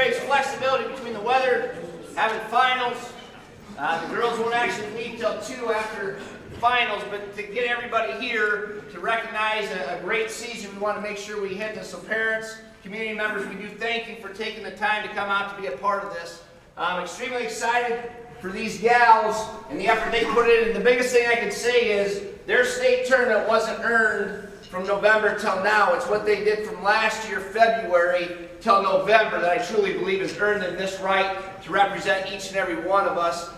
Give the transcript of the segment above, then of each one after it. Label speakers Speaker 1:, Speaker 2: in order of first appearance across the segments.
Speaker 1: creates flexibility between the weather, having finals. The girls won't actually leave till 2 after finals, but to get everybody here to recognize a great season, we want to make sure we hit this. So parents, community members, we do thank you for taking the time to come out to be a part of this. I'm extremely excited for these gals and the effort they put in. And the biggest thing I can say is their state tournament wasn't earned from November till now. It's what they did from last year, February, till November, that I truly believe has earned them this right to represent each and every one of us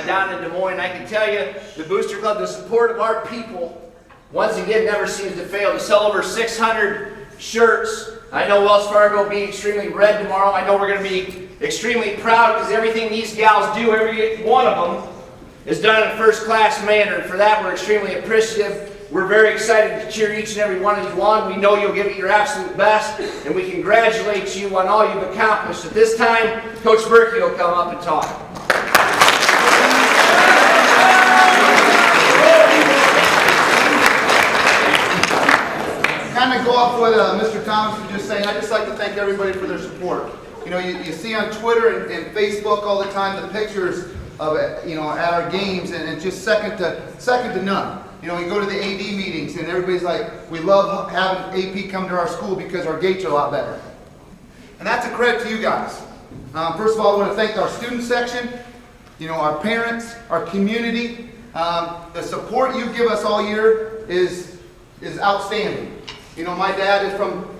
Speaker 1: down in Des Moines. I can tell you, the Booster Club, the support of our people, once again, never seems to fail. To sell over 600 shirts. I know Wells Fargo will be extremely red tomorrow. I know we're going to be extremely proud because everything these gals do, every one of them, is done in a first-class manner. And for that, we're extremely appreciative. We're very excited to cheer each and every one of you on. We know you'll give it your absolute best, and we congratulate you on all you've accomplished. At this time, Coach Berkey will come up and talk.
Speaker 2: Kind of go off what Mr. Thomas was just saying. I'd just like to thank everybody for their support. You know, you see on Twitter and Facebook all the time the pictures of it, you know, at our games, and it's just second to none. You know, you go to the AD meetings and everybody's like, we love having AP come to our school because our gates are a lot better. And that's a credit to you guys. First of all, I want to thank our student section, you know, our parents, our community. The support you give us all year is outstanding. You know, my dad is from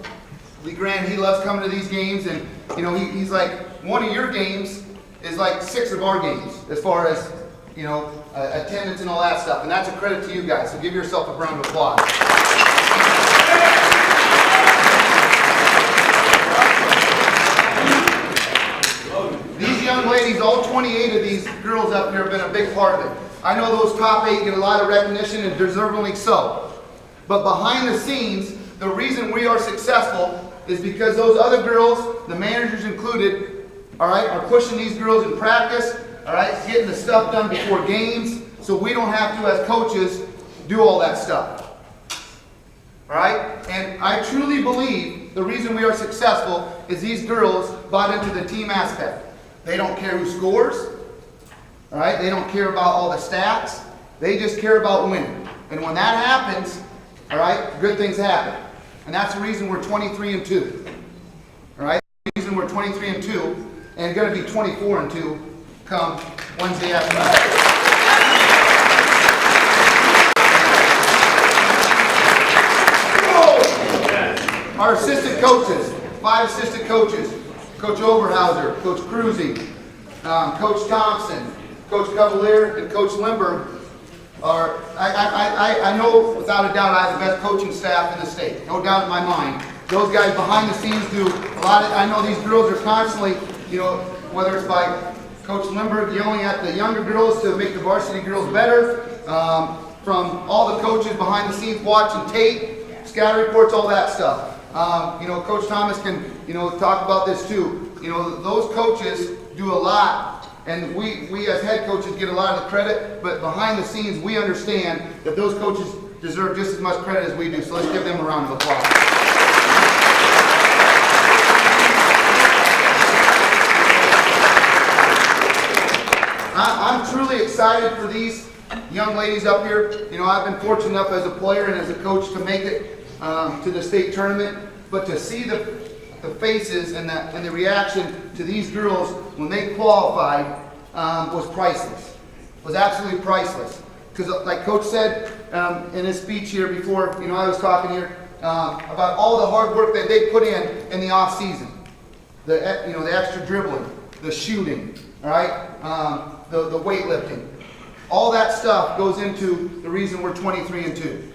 Speaker 2: Lee Grand. He loves coming to these games, and you know, he's like, one of your games is like 6 of our games as far as, you know, attendance and all that stuff. And that's a credit to you guys. So give yourself a round of applause. These young ladies, all 28 of these girls up here have been a big part of it. I know those top 8 get a lot of recognition, and deservedly so. But behind the scenes, the reason we are successful is because those other girls, the managers included, all right, are pushing these girls in practice, all right, getting the stuff done before games, so we don't have to, as coaches, do all that stuff. All right? And I truly believe the reason we are successful is these girls bought into the team aspect. They don't care who scores, all right? They don't care about all the stats. They just care about winning. And when that happens, all right, good things happen. And that's the reason we're 23-2. All right? The reason we're 23-2 and going to be 24-2 come Wednesday afternoon. Our assistant coaches, 5 assistant coaches, Coach Overhauser, Coach Cruzy, Coach Thompson, Coach Cavalier, and Coach Lindbergh are, I know without a doubt I have the best coaching staff in the state. No doubt in my mind. Those guys behind the scenes do a lot of, I know these girls are constantly, you know, whether it's by Coach Lindbergh yelling at the younger girls to make the varsity girls better, from all the coaches behind the scenes watching tape, scatter reports, all that stuff. You know, Coach Thomas can, you know, talk about this too. You know, those coaches do a lot, and we as head coaches get a lot of the credit, but behind the scenes we understand that those coaches deserve just as much credit as we do. So let's give them a round of applause. I'm truly excited for these young ladies up here. You know, I've been fortunate enough as a player and as a coach to make it to the state tournament, but to see the faces and the reaction to these girls when they qualified was priceless. Was absolutely priceless. Because like Coach said in his speech here before, you know, I was talking here about all the hard work that they put in the off season. The extra dribbling, the shooting, all right, the weightlifting. All that stuff goes into the reason we're 23-2.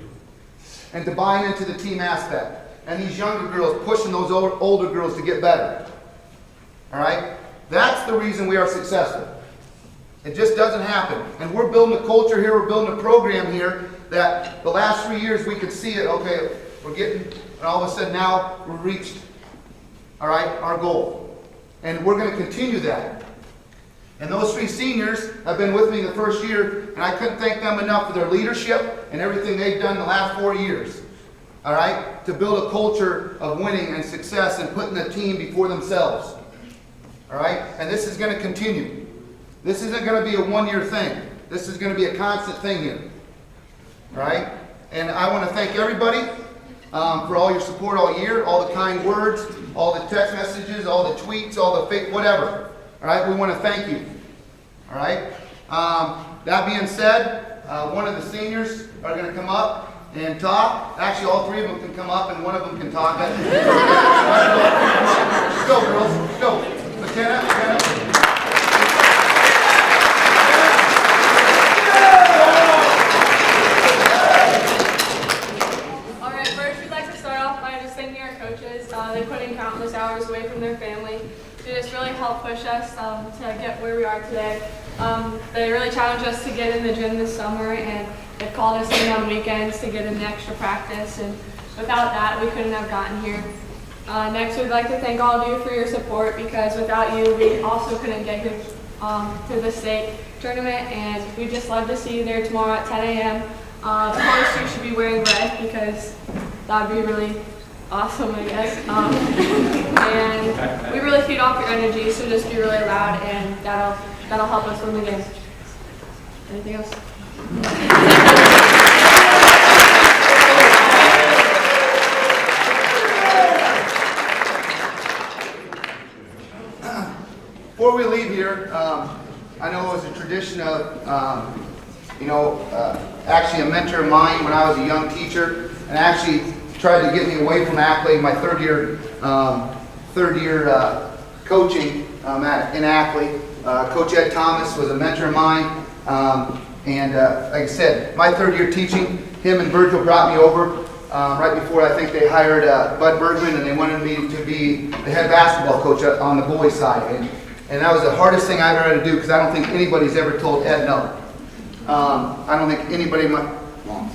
Speaker 2: And to buy into the team aspect. And these younger girls pushing those older girls to get better. All right? That's the reason we are successful. It just doesn't happen. And we're building a culture here, we're building a program here that the last 3 years we could see it, okay, we're getting, and all of a sudden now we've reached, all right, our goal. And we're going to continue that. And those 3 seniors have been with me the first year, and I couldn't thank them enough for their leadership and everything they've done the last 4 years. All right? To build a culture of winning and success and putting the team before themselves. All right? And this is going to continue. This isn't going to be a one-year thing. This is going to be a constant thing here. All right? And I want to thank everybody for all your support all year, all the kind words, all the text messages, all the tweets, all the fake, whatever. All right? We want to thank you. All right? That being said, one of the seniors are going to come up and talk. Actually, all three of them can come up and one of them can talk. Let's go, girls. Let's go. McKenna.
Speaker 3: They put in countless hours away from their family to just really help push us to get where we are today. They really challenged us to get in the gym this summer, and they called us in on weekends to get in the extra practice, and without that we couldn't have gotten here. Next, we'd like to thank all of you for your support, because without you we also couldn't get here to the state tournament, and we'd just love to see you there tomorrow at 10 a.m. Of course you should be wearing red, because that would be really awesome, I guess. And we really feed off your energy, so just be really loud, and that'll help us win the game. Anything else?
Speaker 2: Before we leave here, I know it was a tradition of, actually a mentor of mine when I was a young teacher, and actually tried to get me away from Ackley my third year coaching in Ackley. Coach Ed Thomas was a mentor of mine, and like I said, my third year teaching, him and Virgil brought me over right before I think they hired Bud Bergman, and they wanted me to be the head basketball coach on the boys side, and that was the hardest thing I ever had to do, because I don't think anybody's ever told Ed no. I don't think anybody,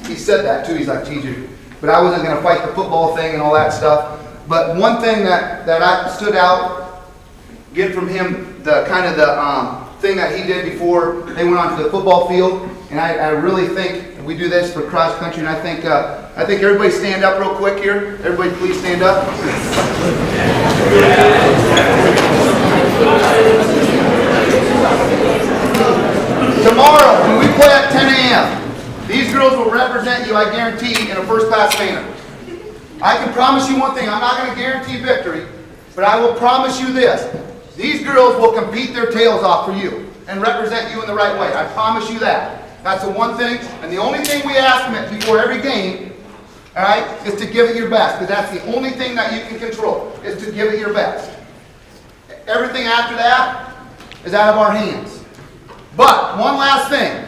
Speaker 2: he said that too, he's like, TJ, but I wasn't going to fight the football thing and all that stuff. But one thing that I stood out, get from him, the kind of the thing that he did before they went onto the football field, and I really think we do this for cross country, and I think everybody stand up real quick here. Everybody please stand up. Tomorrow, when we play at 10 a.m., these girls will represent you, I guarantee, in a first-class manner. I can promise you one thing. I'm not going to guarantee victory, but I will promise you this. These girls will compete their tails off for you and represent you in the right way. I promise you that. That's the one thing, and the only thing we ask them before every game, all right, is to give it your best, because that's the only thing that you can control, is to give it your best. Everything after that is out of our hands. But one last thing.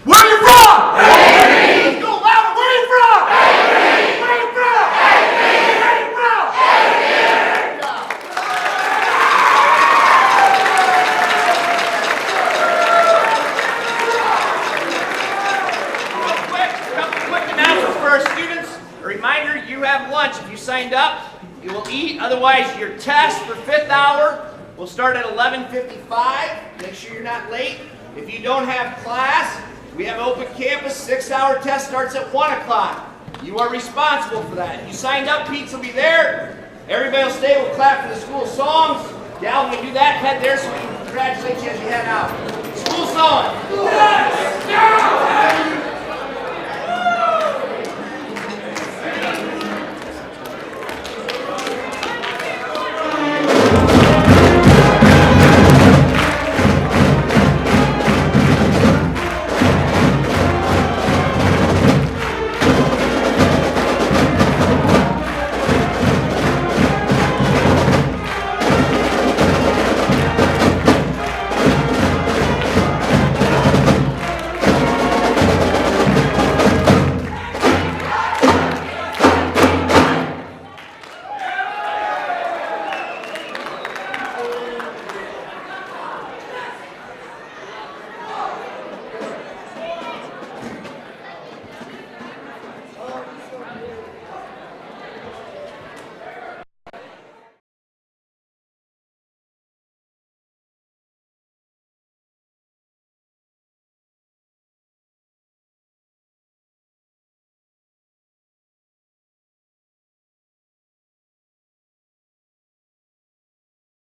Speaker 2: Where are you from? Hey! Let's go louder. Where are you from? Hey! Where are you from? Hey! Where are you from? Hey!
Speaker 1: Couple quick announcements for our students. A reminder, you have lunch. If you signed up, you will eat. Otherwise, your test for 5th hour will start at 11:55. Make sure you're not late. If you don't have class, we have open campus. 6-hour test starts at 1 o'clock. You are responsible for that. If you signed up, Pete's will be there. Everybody will stay. We'll clap for the school songs. Gal, when you do that, head there so we can congratulate you as you head out. School song. Yes! Yeah!